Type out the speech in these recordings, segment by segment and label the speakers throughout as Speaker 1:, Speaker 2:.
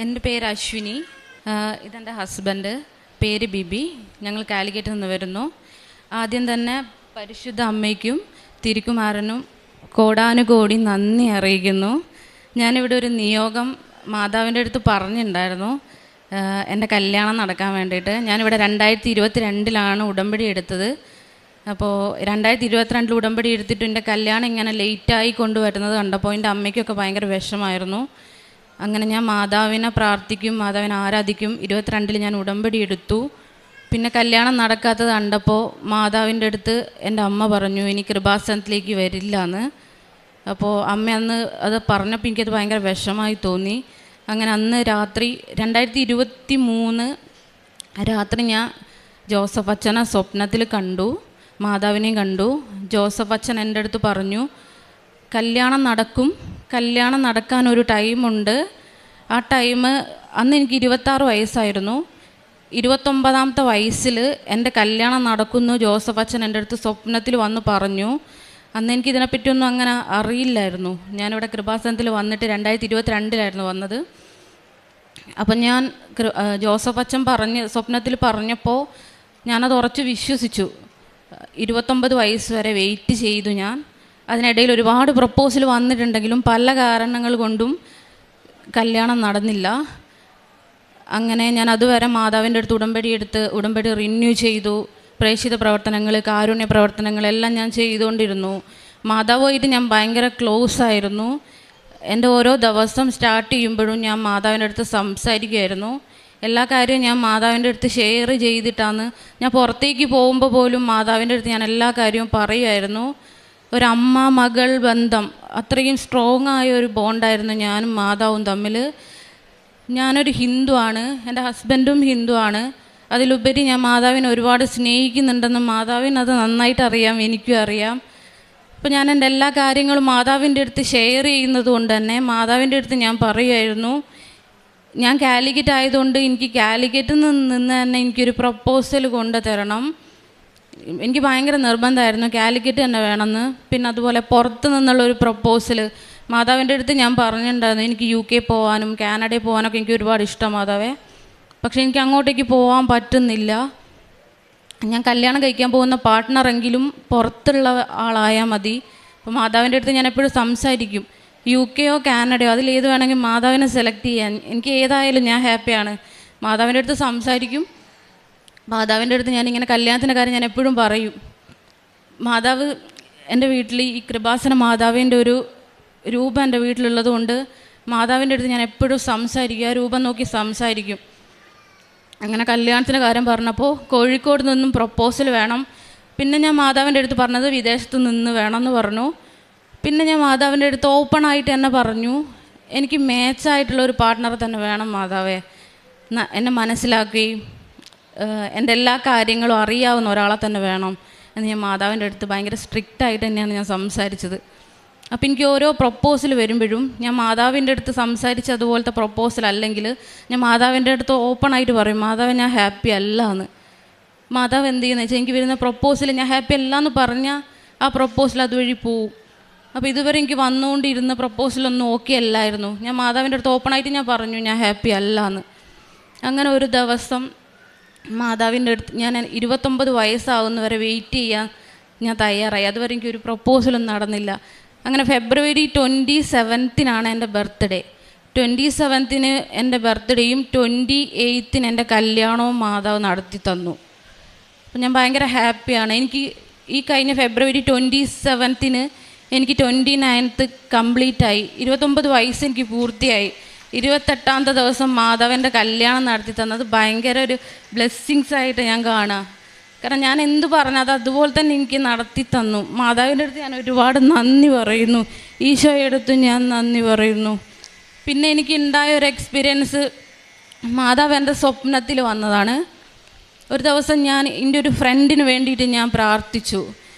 Speaker 1: എൻ്റെ പേര് അശ്വിനി. ഇതെൻ്റെ ഹസ്ബൻഡ്, പേര് ബിബി. ഞങ്ങൾ കാലിക്കറ്റിൽ നിന്ന് വരുന്നു. ആദ്യം തന്നെ പരിശുദ്ധ അമ്മയ്ക്കും തിരുക്കുമാരനും കോടാനുകോടി നന്ദി അറിയിക്കുന്നു. ഞാനിവിടെ ഒരു നിയോഗം മാതാവിൻ്റെ അടുത്ത് പറഞ്ഞിട്ടുണ്ടായിരുന്നു, എൻ്റെ കല്യാണം നടക്കാൻ വേണ്ടിയിട്ട്. ഞാനിവിടെ 2022 ഉടമ്പടി എടുത്തത്. അപ്പോൾ 2022 ഉടമ്പടി എടുത്തിട്ട് എൻ്റെ കല്യാണം ഇങ്ങനെ ലേറ്റായി കൊണ്ടുവരുന്നത് കണ്ടപ്പോൾ എൻ്റെ അമ്മയ്ക്കൊക്കെ ഭയങ്കര വിഷമമായിരുന്നു. അങ്ങനെ ഞാൻ മാതാവിനെ പ്രാർത്ഥിക്കും, മാതാവിനെ ആരാധിക്കും. 22 ഞാൻ ഉടമ്പടി എടുത്തു. പിന്നെ കല്യാണം നടക്കാത്തത് കണ്ടപ്പോൾ മാതാവിൻ്റെ അടുത്ത് എൻ്റെ അമ്മ പറഞ്ഞു, ഇനി കൃപാസനത്തിലേക്ക് വരില്ല എന്ന്. അപ്പോൾ അമ്മ അന്ന് അത് പറഞ്ഞപ്പോൾ എനിക്കത് ഭയങ്കര വിഷമമായി തോന്നി. അങ്ങനെ അന്ന് രാത്രി 2023 രാത്രി ഞാൻ ജോസഫ് അച്ഛനെ സ്വപ്നത്തിൽ കണ്ടു, മാതാവിനെയും കണ്ടു. ജോസഫ് അച്ഛൻ എൻ്റെ അടുത്ത് പറഞ്ഞു, കല്യാണം നടക്കും, കല്യാണം നടക്കാനൊരു ടൈമുണ്ട്. ആ ടൈം അന്ന് എനിക്ക് 26 വയസ്സായിരുന്നു. 29ാമത്തെ വയസ്സിൽ എൻ്റെ കല്യാണം നടക്കുന്നു ജോസഫ് അച്ഛൻ എൻ്റെ അടുത്ത് സ്വപ്നത്തിൽ വന്ന് പറഞ്ഞു. അന്ന് എനിക്കിതിനെപ്പറ്റിയൊന്നും അങ്ങനെ അറിയില്ലായിരുന്നു. ഞാനിവിടെ കൃപാസനത്തിൽ വന്നിട്ട് 2022 വന്നത്. അപ്പം ഞാൻ ജോസഫ് അച്ഛൻ സ്വപ്നത്തിൽ പറഞ്ഞപ്പോൾ ഞാനത് ഉറച്ച് വിശ്വസിച്ചു. 29 വയസ്സ് വരെ വെയിറ്റ് ചെയ്തു ഞാൻ. അതിനിടയിൽ ഒരുപാട് പ്രപ്പോസൽ വന്നിട്ടുണ്ടെങ്കിലും പല കാരണങ്ങൾ കൊണ്ടും കല്യാണം നടന്നില്ല. അങ്ങനെ ഞാൻ അതുവരെ മാതാവിൻ്റെ അടുത്ത് ഉടമ്പടി റിന്യൂ ചെയ്തു. പ്രേക്ഷിത പ്രവർത്തനങ്ങൾ, കാരുണ്യ പ്രവർത്തനങ്ങളെല്ലാം ഞാൻ ചെയ്തുകൊണ്ടിരുന്നു. മാതാവുമായിട്ട് ഞാൻ ഭയങ്കര ക്ലോസ് ആയിരുന്നു. എൻ്റെ ഓരോ ദിവസം സ്റ്റാർട്ട് ചെയ്യുമ്പോഴും ഞാൻ മാതാവിൻ്റെ അടുത്ത് സംസാരിക്കുമായിരുന്നു. എല്ലാ കാര്യവും ഞാൻ മാതാവിൻ്റെ അടുത്ത് ഷെയർ ചെയ്തിട്ടാണ്. ഞാൻ പുറത്തേക്ക് പോകുമ്പോൾ പോലും മാതാവിൻ്റെ അടുത്ത് ഞാൻ എല്ലാ കാര്യവും പറയുമായിരുന്നു. ഒരമ്മ മകൾ ബന്ധം, അത്രയും സ്ട്രോങ് ആയ ഒരു ബോണ്ടായിരുന്നു ഞാനും മാതാവും തമ്മിൽ. ഞാനൊരു ഹിന്ദുവാണ്, എൻ്റെ ഹസ്ബൻഡും ഹിന്ദുവാണ്. അതിലുപരി ഞാൻ മാതാവിനെ ഒരുപാട് സ്നേഹിക്കുന്നുണ്ടെന്ന് മാതാവിന് അത് നന്നായിട്ട് അറിയാം, എനിക്കും അറിയാം. അപ്പോൾ ഞാൻ എൻ്റെ എല്ലാ കാര്യങ്ങളും മാതാവിൻ്റെ അടുത്ത് ഷെയർ ചെയ്യുന്നത് കൊണ്ട് തന്നെ മാതാവിൻ്റെ അടുത്ത് ഞാൻ പറയുമായിരുന്നു, ഞാൻ കാലിക്കറ്റ് ആയതുകൊണ്ട് എനിക്ക് കാലിക്കറ്റിൽ നിന്ന് തന്നെ എനിക്കൊരു പ്രപ്പോസൽ കൊണ്ട് തരണം. എനിക്ക് ഭയങ്കര നിർബന്ധമായിരുന്നു കാലിക്കറ്റ് തന്നെ വേണമെന്ന്. പിന്നെ അതുപോലെ പുറത്ത് നിന്നുള്ളൊരു പ്രപ്പോസൽ മാതാവിൻ്റെ അടുത്ത് ഞാൻ പറഞ്ഞിട്ടുണ്ടായിരുന്നു. എനിക്ക് UK പോകാനും കാനഡയിൽ പോകാനൊക്കെ എനിക്ക് ഒരുപാട് ഇഷ്ടം മാതാവേ. പക്ഷേ എനിക്ക് അങ്ങോട്ടേക്ക് പോകാൻ പറ്റുന്നില്ല. ഞാൻ കല്യാണം കഴിക്കാൻ പോകുന്ന പാർട്ട്ണറെങ്കിലും പുറത്തുള്ള ആളായാൽ മതി. അപ്പോൾ മാതാവിൻ്റെ അടുത്ത് ഞാൻ എപ്പോഴും സംസാരിക്കും, UK കാനഡയോ അതിലേത് വേണമെങ്കിൽ മാതാവിനെ സെലക്ട് ചെയ്യാൻ, എനിക്ക് ഏതായാലും ഞാൻ ഹാപ്പിയാണ്. മാതാവിൻ്റെ അടുത്ത് സംസാരിക്കും. മാതാവിൻ്റെ അടുത്ത് ഞാനിങ്ങനെ കല്യാണത്തിൻ്റെ കാര്യം ഞാൻ എപ്പോഴും പറയും. മാതാവ് എൻ്റെ വീട്ടിൽ ഈ കൃപാസന മാതാവിൻ്റെ ഒരു രൂപം എൻ്റെ വീട്ടിലുള്ളത് കൊണ്ട് മാതാവിൻ്റെ അടുത്ത് ഞാൻ എപ്പോഴും സംസാരിക്കും, ആ രൂപം നോക്കി സംസാരിക്കും. അങ്ങനെ കല്യാണത്തിൻ്റെ കാര്യം പറഞ്ഞപ്പോൾ കോഴിക്കോട് നിന്നും പ്രപ്പോസൽ വേണം. പിന്നെ ഞാൻ മാതാവിൻ്റെ അടുത്ത് പറഞ്ഞത് വിദേശത്ത് നിന്ന് വേണമെന്ന് പറഞ്ഞു. പിന്നെ ഞാൻ മാതാവിൻ്റെ അടുത്ത് ഓപ്പണായിട്ട് തന്നെ പറഞ്ഞു, എനിക്ക് മാച്ചായിട്ടുള്ളൊരു പാർട്ട്ണറെ തന്നെ വേണം മാതാവേ, എന്നെ മനസ്സിലാക്കുകയും എൻ്റെ എല്ലാ കാര്യങ്ങളും അറിയാവുന്ന ഒരാളെ തന്നെ വേണം എന്ന് ഞാൻ മാതാവിൻ്റെ അടുത്ത് ഭയങ്കര സ്ട്രിക്റ്റായിട്ട് തന്നെയാണ് ഞാൻ സംസാരിച്ചത്. അപ്പോൾ എനിക്ക് ഓരോ പ്രപ്പോസൽ വരുമ്പോഴും ഞാൻ മാതാവിൻ്റെ അടുത്ത് സംസാരിച്ച് അതുപോലത്തെ പ്രപ്പോസൽ അല്ലെങ്കിൽ ഞാൻ മാതാവിൻ്റെ അടുത്ത് ഓപ്പണായിട്ട് പറയും, മാതാവ് ഞാൻ ഹാപ്പി അല്ല എന്ന്. മാതാവ് എന്ത് ചെയ്യുന്നത് വെച്ചാൽ എനിക്ക് വരുന്ന പ്രപ്പോസൽ ഞാൻ ഹാപ്പി അല്ല എന്ന് പറഞ്ഞാൽ ആ പ്രപ്പോസൽ അതുവഴി പോവും. അപ്പോൾ ഇതുവരെ എനിക്ക് വന്നുകൊണ്ടിരുന്ന പ്രപ്പോസലൊന്നും ഓക്കെ അല്ലായിരുന്നു. ഞാൻ മാതാവിൻ്റെ അടുത്ത് ഓപ്പണായിട്ട് ഞാൻ പറഞ്ഞു ഞാൻ ഹാപ്പി അല്ല എന്ന്. അങ്ങനെ ഒരു ദിവസം മാതാവിൻ്റെ അടുത്ത് ഞാൻ 29 വയസ്സാവുന്നവരെ വെയിറ്റ് ചെയ്യാൻ ഞാൻ തയ്യാറായി. അതുവരെ എനിക്കൊരു പ്രപ്പോസലൊന്നും നടന്നില്ല. അങ്ങനെ ഫെബ്രുവരി 27 എൻ്റെ ബർത്ത്ഡേ. 27 എൻ്റെ ബർത്ത്ഡേയും 28 എൻ്റെ കല്യാണവും മാതാവ് നടത്തി തന്നു. അപ്പം ഞാൻ ഭയങ്കര ഹാപ്പിയാണ്. എനിക്ക് ഈ കഴിഞ്ഞ ഫെബ്രുവരി 27 എനിക്ക് 29th കംപ്ലീറ്റായി. 29 വയസ്സ് എനിക്ക് പൂർത്തിയായി. 28ാമത്തെ ദിവസം മാതാവിൻ്റെ കല്യാണം നടത്തി തന്നത് ഭയങ്കര ഒരു ബ്ലെസ്സിങ്സ് ആയിട്ട് ഞാൻ കാണുക. കാരണം ഞാൻ എന്ത് പറഞ്ഞാൽ അത് അതുപോലെ തന്നെ എനിക്ക് നടത്തി തന്നു. മാതാവിൻ്റെ അടുത്ത് ഞാൻ ഒരുപാട് നന്ദി പറയുന്നു, ഈശോയുടെ അടുത്തും ഞാൻ നന്ദി പറയുന്നു. പിന്നെ എനിക്ക് ഉണ്ടായ ഒരു എക്സ്പീരിയൻസ്, മാതാവ് എൻ്റെ സ്വപ്നത്തിൽ വന്നതാണ്. ഒരു ദിവസം ഞാൻ എൻ്റെ ഒരു ഫ്രണ്ടിന് വേണ്ടിയിട്ട് ഞാൻ പ്രാർത്ഥിച്ചു.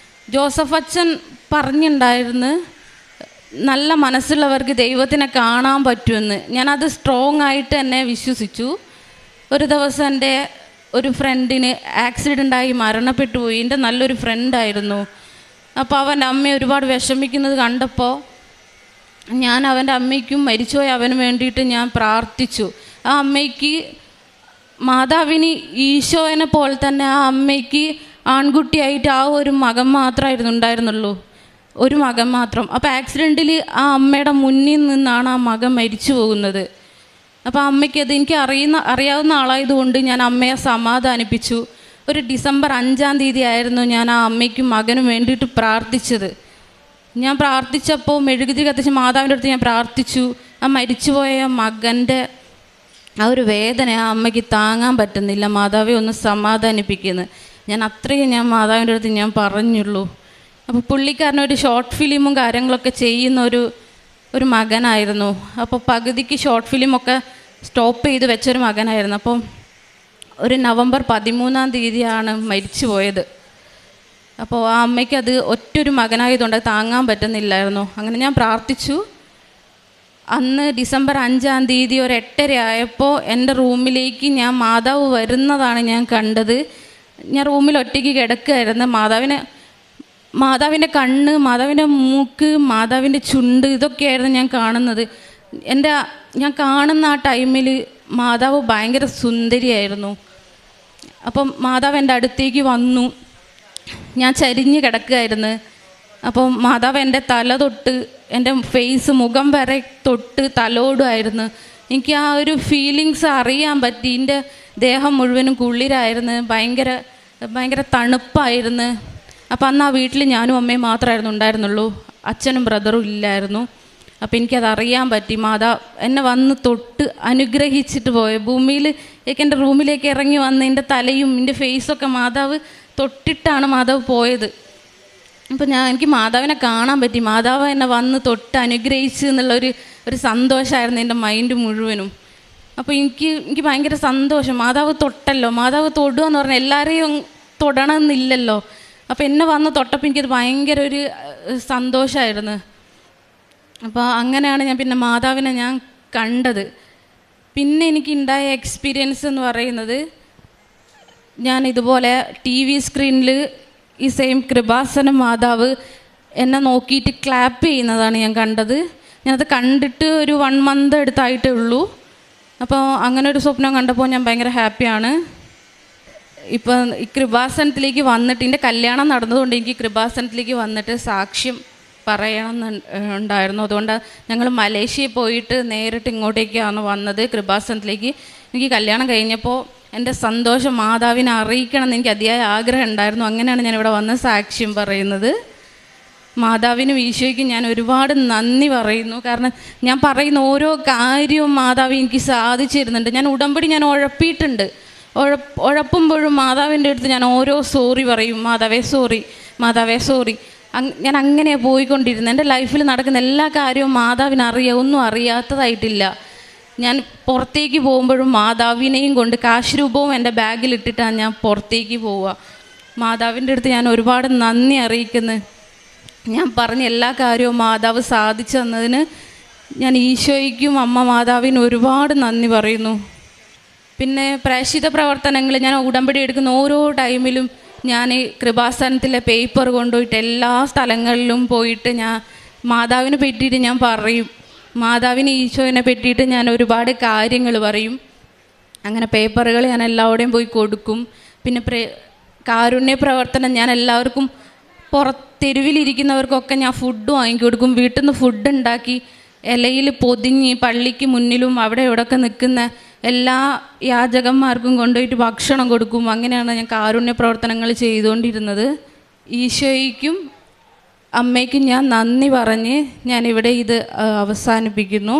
Speaker 1: ജോസഫ് അച്ഛൻ പറഞ്ഞിട്ടുണ്ടായിരുന്നു, നല്ല മനസ്സുള്ളവർക്ക് ദൈവത്തിനെ കാണാൻ പറ്റുമെന്ന്. ഞാനത് സ്ട്രോങ് ആയിട്ട് തന്നെ വിശ്വസിച്ചു. ഒരു ദിവസം എൻ്റെ ഒരു ഫ്രണ്ടിന് ആക്സിഡൻ്റായി മരണപ്പെട്ടു പോയി. എൻ്റെ നല്ലൊരു ഫ്രണ്ടായിരുന്നു. അപ്പോൾ അവൻ്റെ അമ്മ ഒരുപാട് വിഷമിക്കുന്നത് കണ്ടപ്പോൾ ഞാൻ അവൻ്റെ അമ്മയ്ക്കും മരിച്ചുപോയ അവന് വേണ്ടിയിട്ട് ഞാൻ പ്രാർത്ഥിച്ചു. ആ അമ്മയ്ക്ക് മാതാവിന് ഈശോനെ പോലെ തന്നെ ആ അമ്മയ്ക്ക് ആൺകുട്ടിയായിട്ട് ആ ഒരു മകൻ മാത്രമായിരുന്നു ഉണ്ടായിരുന്നുള്ളൂ, ഒരു മകൻ മാത്രം. അപ്പോൾ ആക്സിഡൻറ്റിൽ ആ അമ്മയുടെ മുന്നിൽ നിന്നാണ് ആ മകൻ മരിച്ചു പോകുന്നത്. അപ്പോൾ അമ്മയ്ക്കത് എനിക്ക് അറിയാവുന്ന ആളായതുകൊണ്ട് ഞാൻ അമ്മയെ സമാധാനിപ്പിച്ചു. ഒരു ഡിസംബർ 5-ാം തീയതി ആയിരുന്നു ഞാൻ ആ അമ്മയ്ക്കും മകനും വേണ്ടിയിട്ട് പ്രാർത്ഥിച്ചത്. ഞാൻ പ്രാർത്ഥിച്ചപ്പോൾ മെഴുകുതിരി കത്തിച്ച് മാതാവിൻ്റെ അടുത്ത് ഞാൻ പ്രാർത്ഥിച്ചു. ആ മരിച്ചുപോയ മകൻ്റെ ആ ഒരു വേദന ആ അമ്മയ്ക്ക് താങ്ങാൻ പറ്റുന്നില്ല, മാതാവെ ഒന്ന് സമാധാനിപ്പിക്കുന്നത്. ഞാൻ അത്രയും മാതാവിൻ്റെ അടുത്ത് ഞാൻ പറഞ്ഞുള്ളൂ. അപ്പോൾ പുള്ളിക്കാരനൊരു ഷോർട്ട് ഫിലിമും കാര്യങ്ങളൊക്കെ ചെയ്യുന്ന ഒരു മകനായിരുന്നു. അപ്പോൾ പകുതിക്ക് ഷോർട്ട് ഫിലിമൊക്കെ സ്റ്റോപ്പ് ചെയ്ത് വെച്ചൊരു മകനായിരുന്നു. അപ്പം ഒരു നവംബർ 13-ാം തീയതിയാണ് മരിച്ചു പോയത്. അപ്പോൾ ആ അമ്മയ്ക്ക് അത് ഒറ്റൊരു മകനായതുകൊണ്ട് അത് താങ്ങാൻ പറ്റുന്നില്ലായിരുന്നു. അങ്ങനെ ഞാൻ പ്രാർത്ഥിച്ചു. അന്ന് ഡിസംബർ 5-ാം തീയതി ഒരു 8:30 ആയപ്പോൾ എൻ്റെ റൂമിലേക്ക് മാതാവ് വരുന്നതാണ് ഞാൻ കണ്ടത്. ഞാൻ റൂമിൽ ഒറ്റയ്ക്ക് കിടക്കുകയായിരുന്നു. മാതാവിൻ്റെ കണ്ണ്, മാതാവിൻ്റെ മൂക്ക്, മാതാവിൻ്റെ ചുണ്ട്, ഇതൊക്കെയായിരുന്നു ഞാൻ കാണുന്നത്. ഞാൻ കാണുന്ന ആ ടൈമിൽ മാതാവ് ഭയങ്കര സുന്ദരിയായിരുന്നു. അപ്പം മാതാവ് എൻ്റെ അടുത്തേക്ക് വന്നു. ഞാൻ ചരിഞ്ഞ് കിടക്കുകയായിരുന്നു. അപ്പം മാതാവ് എൻ്റെ തല തൊട്ട്, എൻ്റെ ഫേസ്, മുഖം വരെ തൊട്ട് തലോടുമായിരുന്നു. എനിക്ക് ആ ഒരു ഫീലിങ്സ് അറിയാൻ പറ്റി. എൻ്റെ ദേഹം മുഴുവനും കുളിരായിരുന്നു, ഭയങ്കര തണുപ്പായിരുന്നു. അപ്പം അന്ന് ആ വീട്ടിൽ ഞാനും അമ്മയും മാത്രമായിരുന്നു ഉണ്ടായിരുന്നുള്ളൂ, അച്ഛനും ബ്രദറും ഇല്ലായിരുന്നു. അപ്പം എനിക്കതറിയാൻ പറ്റി. മാതാവ് എന്നെ വന്ന് തൊട്ട് അനുഗ്രഹിച്ചിട്ട് പോയ ഭൂമിയിൽ എൻ്റെ റൂമിലേക്ക് ഇറങ്ങി വന്ന് എൻ്റെ തലയും എൻ്റെ ഫേസൊക്കെ മാതാവ് തൊട്ടിട്ടാണ് മാതാവ് പോയത്. അപ്പോൾ എനിക്ക് മാതാവിനെ കാണാൻ പറ്റി. മാതാവ് എന്നെ വന്ന് തൊട്ട് അനുഗ്രഹിച്ച് എന്നുള്ളൊരു സന്തോഷമായിരുന്നു എൻ്റെ മൈൻഡ് മുഴുവനും. അപ്പോൾ എനിക്ക് ഭയങ്കര സന്തോഷം. മാതാവ് തൊട്ടല്ലോ, മാതാവ് തൊടുക എന്ന് പറഞ്ഞാൽ എല്ലാവരെയും തൊടണമെന്നില്ലല്ലോ. അപ്പോൾ എന്നെ വന്ന് തൊട്ടപ്പോൾ എനിക്കത് ഭയങ്കര ഒരു സന്തോഷമായിരുന്നു. അപ്പോൾ അങ്ങനെയാണ് ഞാൻ പിന്നെ മാതാവിനെ ഞാൻ കണ്ടത്. പിന്നെ എനിക്കുണ്ടായ എക്സ്പീരിയൻസ് എന്ന് പറയുന്നത്, ഞാൻ ഇതുപോലെ TV സ്ക്രീനിൽ ഈ സെയിം കൃപാസനം മാതാവ് എന്നെ നോക്കിയിട്ട് ക്ലാപ്പ് ചെയ്യുന്നതാണ് ഞാൻ കണ്ടത്. ഞാനത് കണ്ടിട്ട് ഒരു 1 month അടുത്തായിട്ടേ ഉള്ളൂ. അപ്പോൾ അങ്ങനെ ഒരു സ്വപ്നം കണ്ടപ്പോൾ ഞാൻ ഭയങ്കര ഹാപ്പിയാണ്. ഇപ്പം ഈ കൃപാസനത്തിലേക്ക് വന്നിട്ട്, എൻ്റെ കല്യാണം നടന്നതുകൊണ്ട് എനിക്ക് കൃപാസനത്തിലേക്ക് വന്നിട്ട് സാക്ഷ്യം പറയണമെന്നുണ്ടായിരുന്നു. അതുകൊണ്ട് ഞങ്ങൾ മലേഷ്യയിൽ പോയിട്ട് നേരിട്ട് ഇങ്ങോട്ടേക്കാണ് വന്നത്, കൃപാസനത്തിലേക്ക്. എനിക്ക് കല്യാണം കഴിഞ്ഞപ്പോൾ എൻ്റെ സന്തോഷം മാതാവിനെ അറിയിക്കണം എന്ന് എനിക്ക് അതിയായ ആഗ്രഹം ഉണ്ടായിരുന്നു. അങ്ങനെയാണ് ഞാനിവിടെ വന്ന് സാക്ഷ്യം പറയുന്നത്. മാതാവിനും ഈശോയ്ക്കും ഞാൻ ഒരുപാട് നന്ദി പറയുന്നു. കാരണം ഞാൻ പറയുന്ന ഓരോ കാര്യവും മാതാവ് എനിക്ക് സാധിച്ചിരുന്നുണ്ട്. ഞാൻ ഉടമ്പടി ഉഴപ്പിയിട്ടുണ്ട്. ഉഴപ്പുമ്പോഴും മാതാവിൻ്റെ അടുത്ത് ഞാൻ ഓരോ സോറി പറയും. മാതാവേ സോറി, മാതാവേ സോറി. ഞാൻ അങ്ങനെ പോയിക്കൊണ്ടിരുന്നു. എൻ്റെ ലൈഫിൽ നടക്കുന്ന എല്ലാ കാര്യവും മാതാവിനറിയാം, ഒന്നും അറിയാത്തതായിട്ടില്ല. ഞാൻ പുറത്തേക്ക് പോകുമ്പോഴും മാതാവിനെയും കൊണ്ട് കാശ് രൂപവും എൻ്റെ ബാഗിലിട്ടിട്ടാണ് ഞാൻ പുറത്തേക്ക് പോവുക. മാതാവിൻ്റെ അടുത്ത് ഞാൻ ഒരുപാട് നന്ദി അറിയിക്കുന്നു. ഞാൻ പറഞ്ഞ എല്ലാ കാര്യവും മാതാവ് സാധിച്ചു തന്നതിന് ഞാൻ ഈശോയ്ക്കും അമ്മ മാതാവിനും ഒരുപാട് നന്ദി പറയുന്നു. പിന്നെ പ്രേക്ഷിത പ്രവർത്തനങ്ങൾ ഞാൻ ഉടമ്പടി എടുക്കുന്ന ഓരോ ടൈമിലും ഞാൻ കൃപാസനത്തിലെ പേപ്പർ കൊണ്ടുപോയിട്ട് എല്ലാ സ്ഥലങ്ങളിലും പോയിട്ട് ഞാൻ മാതാവിനെ പറ്റിയിട്ട് ഞാൻ പറയും. മാതാവിന് ഈശോനെ പറ്റിയിട്ട് ഞാൻ ഒരുപാട് കാര്യങ്ങൾ പറയും. അങ്ങനെ പേപ്പറുകൾ ഞാൻ എല്ലാവരുടെയും പോയി കൊടുക്കും. പിന്നെ കാരുണ്യ പ്രവർത്തനം ഞാൻ എല്ലാവർക്കും തെരുവിലിരിക്കുന്നവർക്കൊക്കെ ഞാൻ ഫുഡ് വാങ്ങിക്കൊടുക്കും. വീട്ടിൽ നിന്ന് ഫുഡ് ഉണ്ടാക്കി ഇലയിൽ പൊതിഞ്ഞ് പള്ളിക്ക് മുന്നിലും അവിടെ ഇവിടെയൊക്കെ നിൽക്കുന്ന എല്ലാ യാചകന്മാർക്കും കൊണ്ടുപോയിട്ട് ഭക്ഷണം കൊടുക്കും. അങ്ങനെയാണ് ഞാൻ കാരുണ്യ പ്രവർത്തനങ്ങൾ ചെയ്തുകൊണ്ടിരുന്നത്. ഈശോയ്ക്കും അമ്മയ്ക്കും ഞാൻ നന്ദി പറഞ്ഞ് ഞാനിവിടെ ഇത് അവസാനിപ്പിക്കുന്നു.